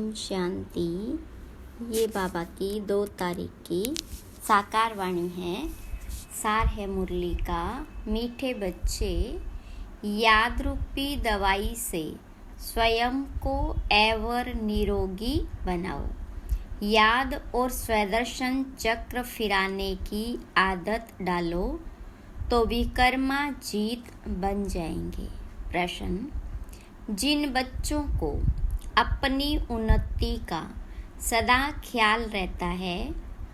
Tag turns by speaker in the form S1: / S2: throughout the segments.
S1: ओम शांति। ये बाबा की 2 तारीख की साकार वाणी है। सार है मुरली का। मीठे बच्चे, याद रूपी दवाई से स्वयं को एवर निरोगी बनाओ। याद और स्वदर्शन चक्र फिराने की आदत डालो तो विकर्मा जीत बन जाएंगे। प्रश्न: जिन बच्चों को अपनी उन्नति का सदा ख्याल रहता है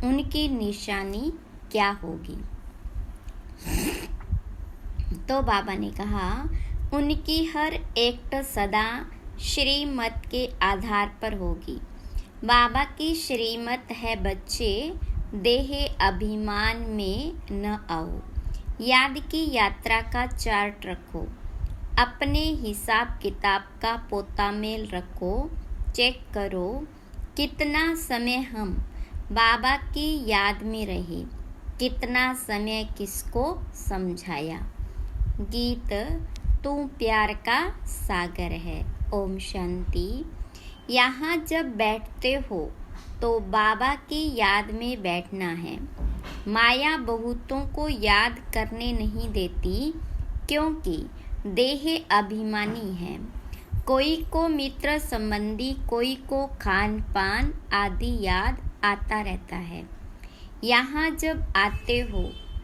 S1: उनकी निशानी क्या होगी? तो बाबा ने कहा, उनकी हर एक्ट सदा श्रीमत के आधार पर होगी। बाबा की श्रीमत है, बच्चे देह अभिमान में न आओ। याद की यात्रा का चार्ट रखो, अपने हिसाब किताब का पोता मेल रखो। चेक करो कितना समय हम बाबा की याद में रहे, कितना समय किसको समझाया। गीत तू प्यार का सागर है। ओम शांति। यहाँ जब बैठते हो तो बाबा की याद में बैठना है। माया बहुतों को याद करने नहीं देती, क्योंकि देह अभिमानी है। कोई को मित्र संबंधी, कोई को खान पान आदि याद आता रहता है। यहाँ जब आते हो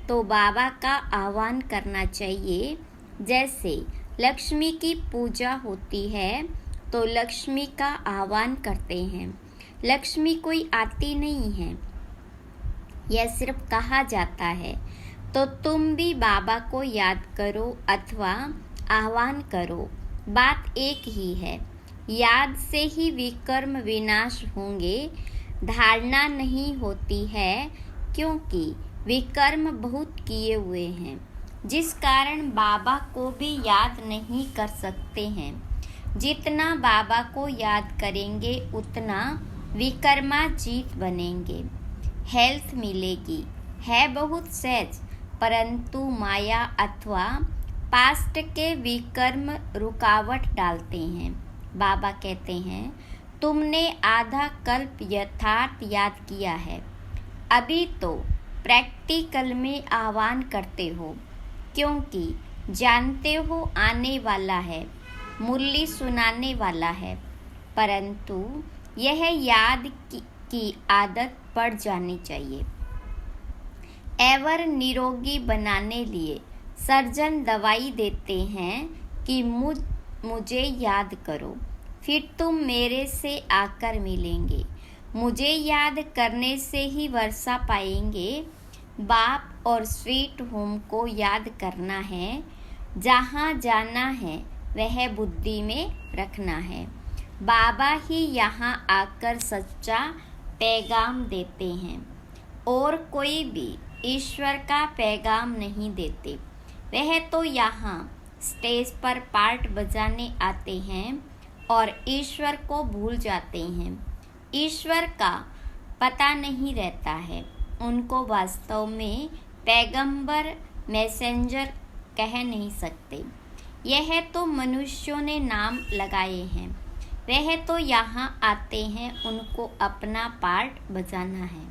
S1: तो बाबा का आह्वान करना चाहिए। जैसे लक्ष्मी की पूजा होती है तो लक्ष्मी का आह्वान करते हैं। लक्ष्मी कोई आती नहीं है, यह सिर्फ कहा जाता है। तो तुम भी बाबा को याद करो अथवा आह्वान करो, बात एक ही है। याद से ही विकर्म विनाश होंगे। धारणा नहीं होती है, क्योंकि विकर्म बहुत किए हुए हैं, जिस कारण बाबा को भी याद नहीं कर सकते हैं। जितना बाबा को याद करेंगे उतना विकर्मा जीत बनेंगे। हेल्थ मिलेगी, है बहुत सहज, परंतु माया अथवा पास्ट के विकर्म रुकावट डालते हैं। बाबा कहते हैं, तुमने आधा कल्प यथार्थ याद किया है, अभी तो प्रैक्टिकल में आह्वान करते हो, क्योंकि जानते हो आने वाला है, मुरली सुनाने वाला है। परंतु यह याद की आदत पड़ जानी चाहिए। एवर निरोगी बनाने लिए सर्जन दवाई देते हैं कि मुझे याद करो, फिर तुम मेरे से आकर मिलेंगे। मुझे याद करने से ही वर्षा पाएंगे। बाप और स्वीट होम को याद करना है। जहाँ जाना है वह बुद्धि में रखना है। बाबा ही यहाँ आकर सच्चा पैगाम देते हैं, और कोई भी ईश्वर का पैगाम नहीं देते। वह तो यहाँ स्टेज पर पार्ट बजाने आते हैं और ईश्वर को भूल जाते हैं। ईश्वर का पता नहीं रहता है। उनको वास्तव में पैगंबर मैसेंजर कह नहीं सकते। यह तो मनुष्यों ने नाम लगाए हैं। वह तो यहाँ आते हैं, उनको अपना पार्ट बजाना है,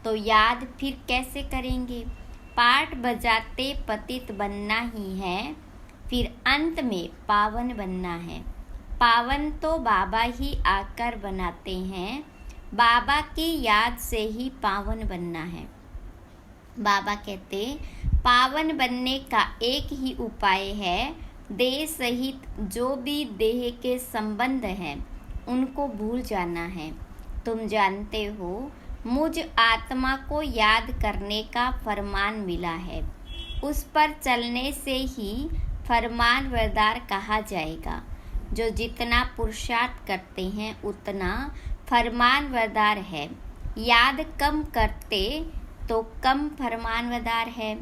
S1: तो याद फिर कैसे करेंगे? पार्ट बजाते पतित बनना ही है, फिर अंत में पावन बनना है। पावन तो बाबा ही आकर बनाते हैं। बाबा की याद से ही पावन बनना है। बाबा कहते, पावन बनने का एक ही उपाय है, देह सहित जो भी देह के संबंध हैं उनको भूल जाना है। तुम जानते हो, मुझ आत्मा को याद करने का फरमान मिला है। उस पर चलने से ही फरमानबरदार कहा जाएगा। जो जितना पुरुषार्थ करते हैं उतना फरमानबरदार है। याद कम करते तो कम फरमानबरदार है।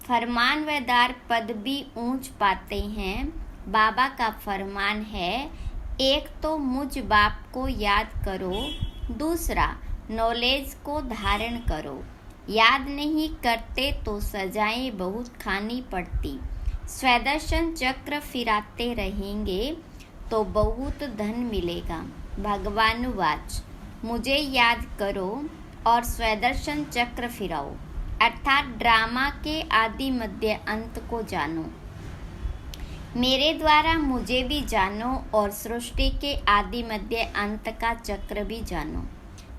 S1: फरमानबरदार पद भी ऊंच पाते हैं। बाबा का फरमान है, एक तो मुझ बाप को याद करो, दूसरा नॉलेज को धारण करो। याद नहीं करते तो सजाएं बहुत खानी पड़ती। स्वदर्शन चक्र फिराते रहेंगे तो बहुत धन मिलेगा। भगवानुवाच मुझे याद करो और स्वदर्शन चक्र फिराओ, अर्थात ड्रामा के आदि मध्य अंत को जानो। मेरे द्वारा मुझे भी जानो और सृष्टि के आदि मध्य अंत का चक्र भी जानो।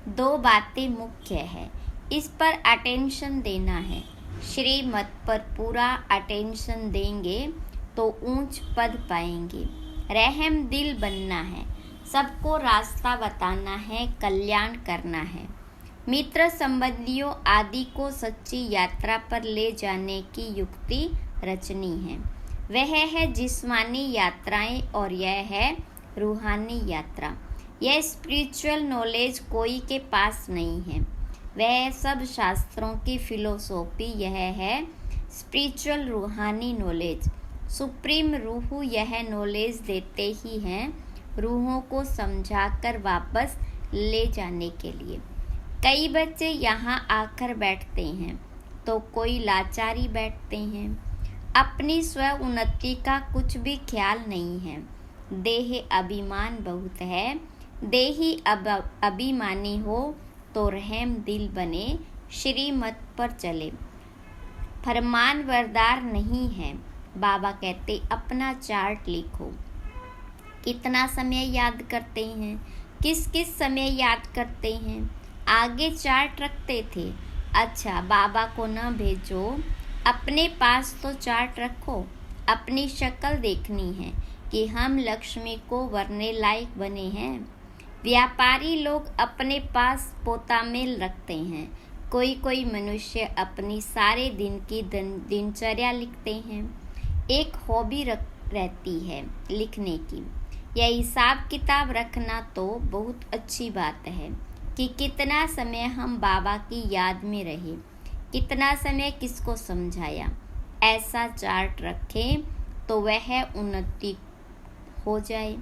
S1: दो बातें मुख्य है, इस पर अटेंशन देना है। श्रीमत पर पूरा अटेंशन देंगे तो ऊंच पद पाएंगे। रहम दिल बनना है, सबको रास्ता बताना है, कल्याण करना है। मित्र संबंधियों आदि को सच्ची यात्रा पर ले जाने की युक्ति रचनी है। वह है जिस्मानी यात्राएं और यह है रूहानी यात्रा। यह स्पिरिचुअल नॉलेज कोई के पास नहीं है। वह सब शास्त्रों की फिलोसॉफी यह है स्पिरिचुअल रूहानी नॉलेज। सुप्रीम रूह यह नॉलेज देते ही हैं रूहों को समझाकर वापस ले जाने के लिए। कई बच्चे यहाँ आकर बैठते हैं तो कोई लाचारी बैठते हैं। अपनी स्व उन्नति का कुछ भी ख्याल नहीं है। देह अभिमान बहुत है। देही अभिमानी हो तो रहम दिल बने, श्रीमत पर चले। फरमान बरदार नहीं है। बाबा कहते अपना चार्ट लिखो। कितना समय याद करते हैं, किस किस समय याद करते हैं। आगे चार्ट रखते थे। अच्छा, बाबा को न भेजो, अपने पास तो चार्ट रखो। अपनी शक्ल देखनी है कि हम लक्ष्मी को वरने लायक बने हैं। व्यापारी लोग अपने पास पोता मेल रखते हैं। कोई कोई मनुष्य अपनी सारे दिन की दिनचर्या लिखते हैं। एक हॉबी रहती है लिखने की। यह हिसाब किताब रखना तो बहुत अच्छी बात है कि कितना समय हम बाबा की याद में रहे, कितना समय किसको समझाया। ऐसा चार्ट रखें तो वह उन्नति हो जाए।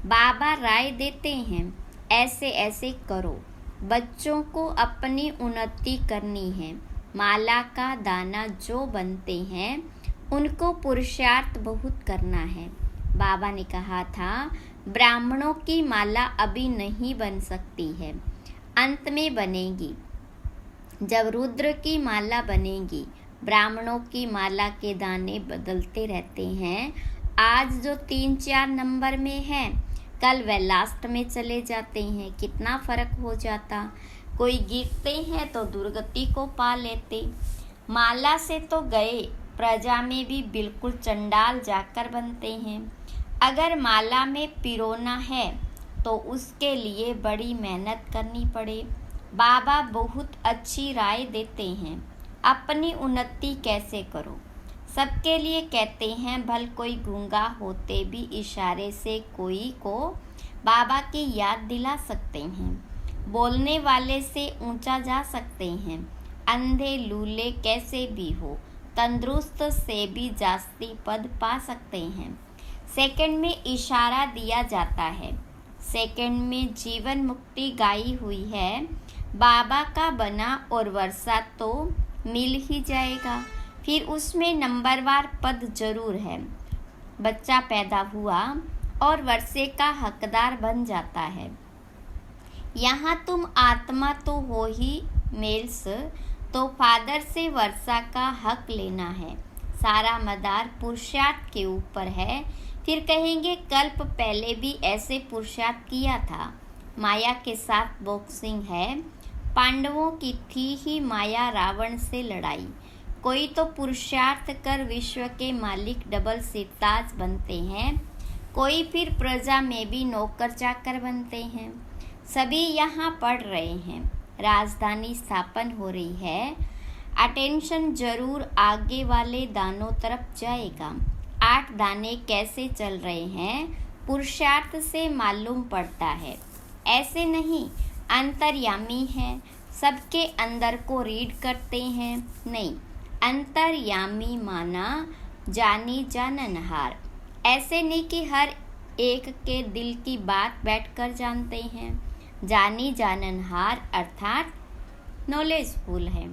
S1: बाबा राय देते हैं ऐसे ऐसे करो। बच्चों को अपनी उन्नति करनी है। माला का दाना जो बनते हैं उनको पुरुषार्थ बहुत करना है। बाबा ने कहा था ब्राह्मणों की माला अभी नहीं बन सकती है, अंत में बनेगी। जब रुद्र की माला बनेगी। ब्राह्मणों की माला के दाने बदलते रहते हैं। आज जो 3-4 नंबर में है, कल वह लास्ट में चले जाते हैं। कितना फर्क हो जाता। कोई गिरते हैं तो दुर्गति को पा लेते। माला से तो गए, प्रजा में भी बिल्कुल चंडाल जाकर बनते हैं। अगर माला में पिरोना है तो उसके लिए बड़ी मेहनत करनी पड़े। बाबा बहुत अच्छी राय देते हैं, अपनी उन्नति कैसे करो। सबके लिए कहते हैं, भल कोई गूंगा होते भी इशारे से कोई को बाबा की याद दिला सकते हैं। बोलने वाले से ऊंचा जा सकते हैं। अंधे लूले कैसे भी हो, तंदुरुस्त से भी जास्ती पद पा सकते हैं। सेकंड में इशारा दिया जाता है। सेकंड में जीवन मुक्ति गाई हुई है। बाबा का बना और वर्षा तो मिल ही जाएगा। फिर उसमें नंबरवार पद जरूर है। बच्चा पैदा हुआ और वर्षे का हकदार बन जाता है। यहाँ तुम आत्मा तो हो ही मेल्स, तो फादर से वर्षा का हक लेना है। सारा मदार पुरुषार्थ के ऊपर है। फिर कहेंगे कल्प पहले भी ऐसे पुरुषार्थ किया था। माया के साथ बॉक्सिंग है। पांडवों की थी ही माया रावण से लड़ाई। कोई तो पुरुषार्थ कर विश्व के मालिक डबल सिरताज बनते हैं। कोई फिर प्रजा में भी नौकर चाकर बनते हैं। सभी यहाँ पढ़ रहे हैं। राजधानी स्थापन हो रही है। अटेंशन जरूर आगे वाले दानों तरफ जाएगा। 8 दाने कैसे चल रहे हैं पुरुषार्थ से मालूम पड़ता है। ऐसे नहीं अंतर्यामी है, सबके अंदर को रीड करते हैं। नहीं, अंतर्यामी माना जानी जाननहार। ऐसे नहीं कि हर एक के दिल की बात बैठकर जानते हैं। जानी जाननहार अर्थात नॉलेजफुल है।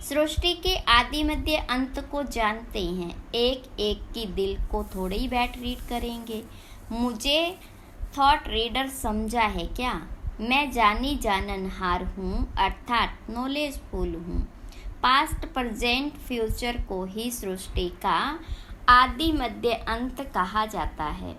S1: सृष्टि के आदि मध्य अंत को जानते हैं। एक एक की दिल को थोड़े ही बैठ रीड करेंगे। मुझे थॉट रीडर समझा है क्या? मैं जानी जाननहार हूँ अर्थात नॉलेजफुल हूँ। पास्ट प्रेजेंट फ्यूचर को ही सृष्टि का आदि मध्य अंत कहा जाता है।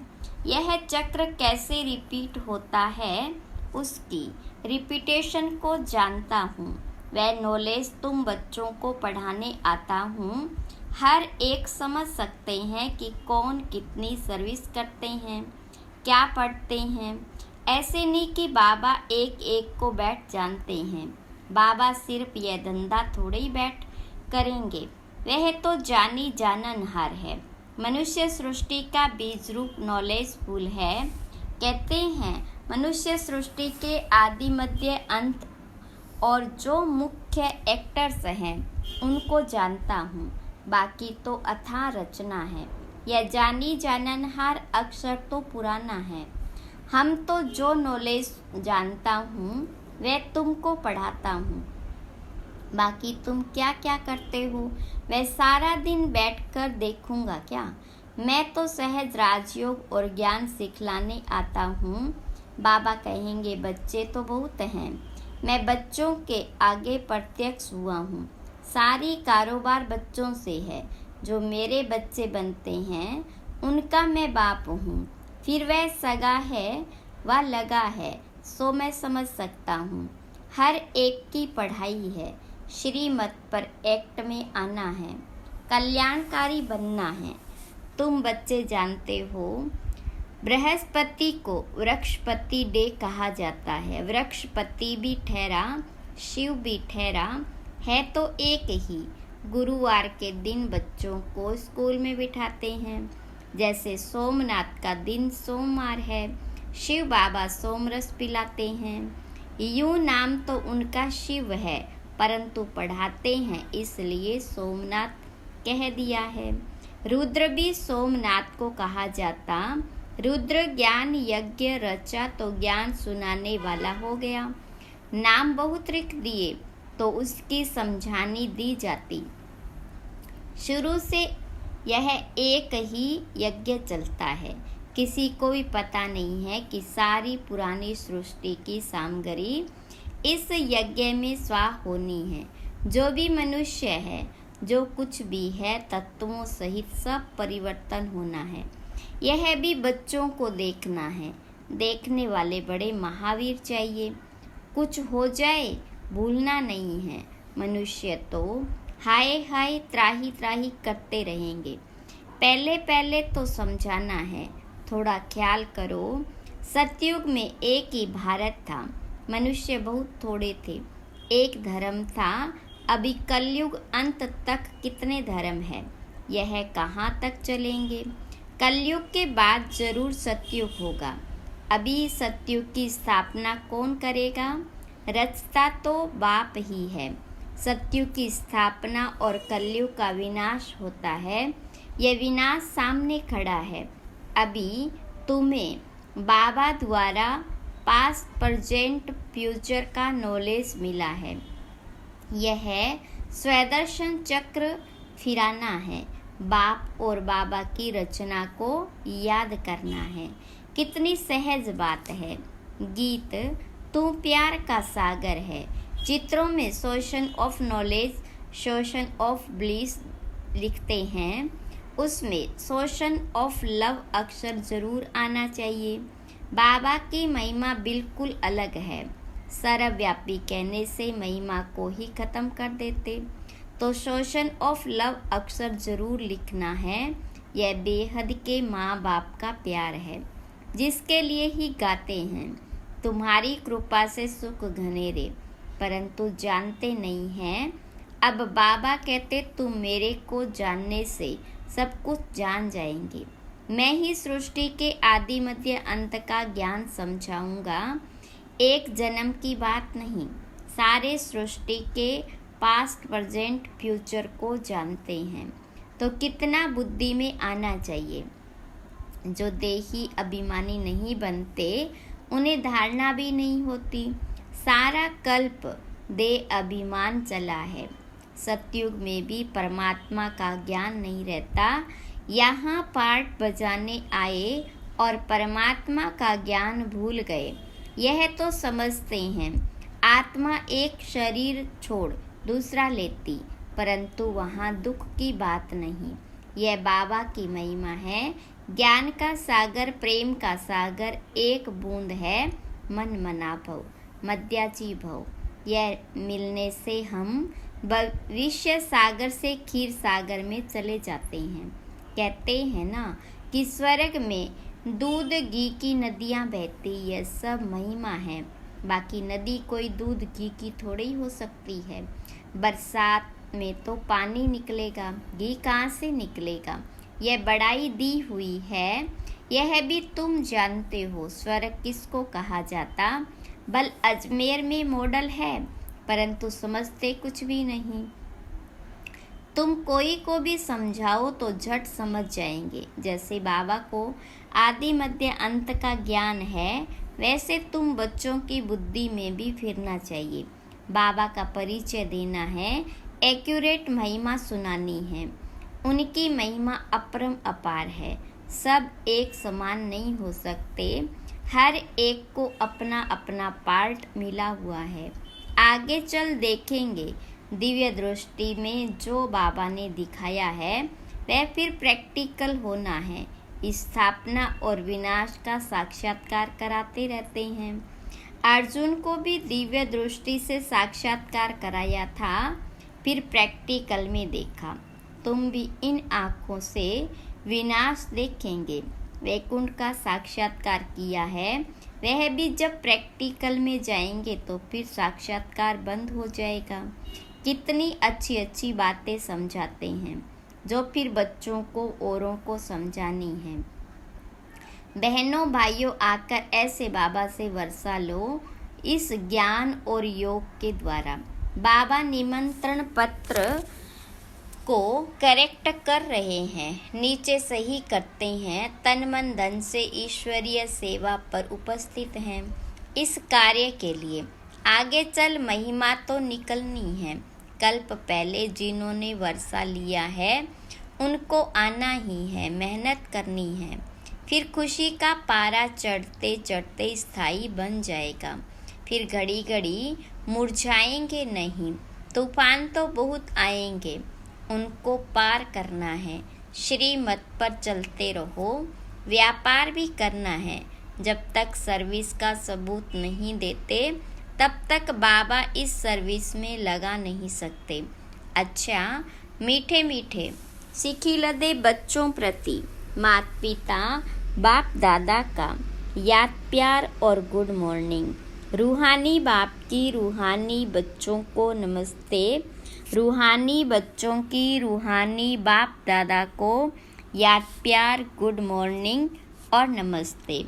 S1: यह चक्र कैसे रिपीट होता है उसकी रिपीटेशन को जानता हूँ। वह नॉलेज तुम बच्चों को पढ़ाने आता हूँ। हर एक समझ सकते हैं कि कौन कितनी सर्विस करते हैं, क्या पढ़ते हैं। ऐसे नहीं कि बाबा एक एक को बैठ जानते हैं। बाबा सिर्फ यह धंधा थोड़े ही बैठ करेंगे, वह तो जानी जाननहार है। मनुष्य सृष्टि का बीज रूप नॉलेजफुल है। कहते हैं मनुष्य सृष्टि के आदि मध्य अंत और जो मुख्य एक्टर्स हैं उनको जानता हूँ। बाकी तो अथाह रचना है। यह जानी जाननहार अक्षर तो पुराना है। हम तो जो नॉलेज जानता हूँ वह तुमको पढ़ाता हूँ। बाकी तुम क्या क्या करते हो वह सारा दिन बैठकर देखूंगा क्या? मैं तो सहज राजयोग और ज्ञान सिखलाने आता हूँ। बाबा कहेंगे बच्चे तो बहुत हैं, मैं बच्चों के आगे प्रत्यक्ष हुआ हूँ। सारी कारोबार बच्चों से है। जो मेरे बच्चे बनते हैं उनका मैं बाप हूँ। फिर वह सगा है व लगा है सो मैं समझ सकता हूँ। हर एक की पढ़ाई है। श्रीमत पर एक्ट में आना है, कल्याणकारी बनना है। तुम बच्चे जानते हो बृहस्पति को वृक्षपति डे कहा जाता है। वृक्षपति भी ठहरा, शिव भी ठहरा, है तो एक ही। गुरुवार के दिन बच्चों को स्कूल में बिठाते हैं। जैसे सोमनाथ का दिन सोमवार है, शिव बाबा सोमरस पिलाते हैं। यूं नाम तो उनका शिव है, परंतु पढ़ाते हैं इसलिए सोमनाथ कह दिया है। रुद्र भी सोमनाथ को कहा जाता। रुद्र ज्ञान यज्ञ रचा तो ज्ञान सुनाने वाला हो गया। नाम बहुत लिख दिए तो उसकी समझानी दी जाती। शुरू से यह एक ही यज्ञ चलता है। किसी को भी पता नहीं है कि सारी पुरानी सृष्टि की सामग्री इस यज्ञ में स्वाह होनी है। जो भी मनुष्य है, जो कुछ भी है, तत्वों सहित सब परिवर्तन होना है। यह भी बच्चों को देखना है। देखने वाले बड़े महावीर चाहिए। कुछ हो जाए भूलना नहीं है। मनुष्य तो हाय हाय त्राही त्राही करते रहेंगे। पहले पहले तो समझाना है, थोड़ा ख्याल करो। सतयुग में एक ही भारत था, मनुष्य बहुत थोड़े थे, एक धर्म था। अभी कलयुग अंत तक कितने धर्म है, यह कहाँ तक चलेंगे। कलयुग के बाद जरूर सतयुग होगा। अभी सतयुग की स्थापना कौन करेगा? रचता तो बाप ही है। सतयुग की स्थापना और कलयुग का विनाश होता है। यह विनाश सामने खड़ा है। अभी तुम्हें बाबा द्वारा पास्ट प्रेजेंट फ्यूचर का नॉलेज मिला है। यह स्वदर्शन चक्र फिराना है। बाप और बाबा की रचना को याद करना है। कितनी सहज बात है। गीत तू प्यार का सागर है। चित्रों में सोशन ऑफ नॉलेज, सोशन ऑफ ब्लिस लिखते हैं, उसमें सोशन ऑफ लव अक्षर जरूर आना चाहिए। बाबा की महिमा बिल्कुल अलग है। सर्वव्यापी कहने से महिमा को ही खत्म कर देते, तो सोशन ऑफ लव अक्षर जरूर लिखना है। यह बेहद के माँ बाप का प्यार है, जिसके लिए ही गाते हैं। तुम्हारी कृपा से सुख घनेरे, परंतु जानते नहीं हैं। अब बाबा कहते तुम मेरे को जानने से सब कुछ जान जाएंगे। मैं ही सृष्टि के आदि मध्य अंत का ज्ञान समझाऊंगा। एक जन्म की बात नहीं, सारे सृष्टि के पास्ट प्रेजेंट फ्यूचर को जानते हैं। तो कितना बुद्धि में आना चाहिए। जो देही अभिमानी नहीं बनते उन्हें धारणा भी नहीं होती। सारा कल्प दे अभिमान चला है। सतयुग में भी परमात्मा का ज्ञान नहीं रहता। यहाँ पार्ट बजाने आए और परमात्मा का ज्ञान भूल गए। यह तो समझते हैं आत्मा एक शरीर छोड़ दूसरा लेती, परंतु वहाँ दुख की बात नहीं। यह बाबा की महिमा है। ज्ञान का सागर, प्रेम का सागर एक बूंद है, मन मना भव मध्याजी भव। यह मिलने से हम भविष्य सागर से क्षीर सागर में चले जाते हैं। कहते हैं ना कि स्वर्ग में दूध घी की नदियाँ बहती, यह सब महिमा है। बाकी नदी कोई दूध घी की थोड़ी हो सकती है। बरसात में तो पानी निकलेगा, घी कहाँ से निकलेगा। यह बड़ाई दी हुई है, यह भी तुम जानते हो। स्वर्ग किसको कहा जाता, बल अजमेर में मॉडल है, परंतु समझते कुछ भी नहीं। तुम कोई को भी समझाओ तो झट समझ जाएंगे। जैसे बाबा को आदि मध्य अंत का ज्ञान है, वैसे तुम बच्चों की बुद्धि में भी फिरना चाहिए। बाबा का परिचय देना है, एक्यूरेट महिमा सुनानी है। उनकी महिमा अपरम अपार है। सब एक समान नहीं हो सकते, हर एक को अपना अपना पार्ट मिला हुआ है। आगे चल देखेंगे दिव्य दृष्टि में जो बाबा ने दिखाया है वह फिर प्रैक्टिकल होना है। स्थापना और विनाश का साक्षात्कार कराते रहते हैं। अर्जुन को भी दिव्य दृष्टि से साक्षात्कार कराया था, फिर प्रैक्टिकल में देखा। तुम भी इन आँखों से विनाश देखेंगे। वैकुंठ का साक्षात्कार किया है, वह भी जब प्रैक्टिकल में जाएंगे तो फिर साक्षात्कार बंद हो जाएगा। कितनी अच्छी अच्छी बातें समझाते हैं जो फिर बच्चों को औरों को समझानी है। बहनों भाइयों, आकर ऐसे बाबा से वर्षा लो इस ज्ञान और योग के द्वारा। बाबा निमंत्रण पत्र को करेक्ट कर रहे हैं, नीचे सही करते हैं, तन मन धन से ईश्वरीय सेवा पर उपस्थित हैं। इस कार्य के लिए आगे चल महिमा तो निकलनी है। कल्प पहले जिन्होंने वर्षा लिया है उनको आना ही है, मेहनत करनी है। फिर खुशी का पारा चढ़ते चढ़ते स्थायी बन जाएगा। फिर घड़ी घड़ी मुरझाएंगे नहीं। तूफान तो बहुत आएंगे, उनको पार करना है। श्रीमत पर चलते रहो। व्यापार भी करना है। जब तक सर्विस का सबूत नहीं देते तब तक बाबा इस सर्विस में लगा नहीं सकते। अच्छा, मीठे मीठे सिखिलदे बच्चों प्रति माता पिता बाप दादा का याद प्यार और गुड मॉर्निंग। रूहानी बाप की रूहानी बच्चों को नमस्ते। रूहानी बच्चों की रूहानी बाप दादा को याद प्यार, गुड मॉर्निंग और नमस्ते।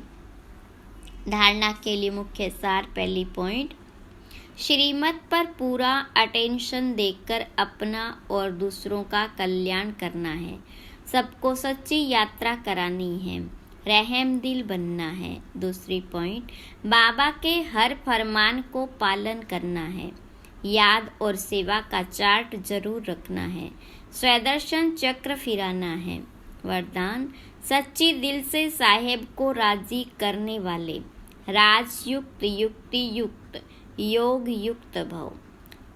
S1: धारणा के लिए मुख्य सार। पहली पॉइंट, श्रीमत पर पूरा अटेंशन देकर अपना और दूसरों का कल्याण करना है। सबको सच्ची यात्रा करानी है, रहम दिल बनना है। दूसरी पॉइंट, बाबा के हर फरमान को पालन करना है। याद और सेवा का चार्ट जरूर रखना है। स्वदर्शन चक्र फिराना है। वरदान, सच्ची दिल से साहेब को राजी करने वाले, राजयुक्त, युक्ति युक्त, योग युक्त भव।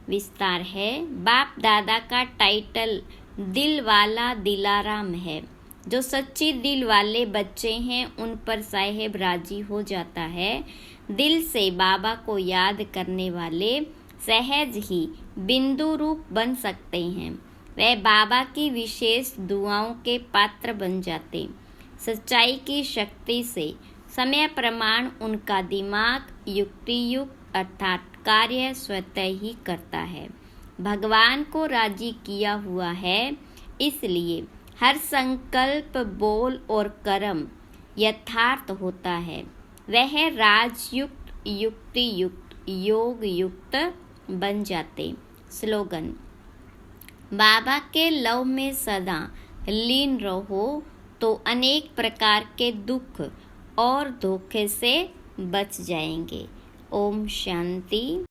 S1: विस्तार है, बाप दादा का टाइटल दिल वाला दिलाराम है। जो सच्ची दिल वाले बच्चे हैं उन पर साहेब राजी हो जाता है। दिल से बाबा को याद करने वाले सहज ही बिंदु रूप बन सकते हैं। वह बाबा की विशेष दुआओं के पात्र बन जाते। सच्चाई की शक्ति से समय प्रमाण उनका दिमाग युक्ति युक्त अर्थात कार्य स्वतः ही करता है। भगवान को राजी किया हुआ है, इसलिए हर संकल्प, बोल और कर्म यथार्थ होता है। वह राजयुक्त, युक्ति युक्त, योग युक्त बन जाते। स्लोगन, बाबा के लव में सदा लीन रहो तो अनेक प्रकार के दुख और धोखे से बच जाएंगे। ओम शांति।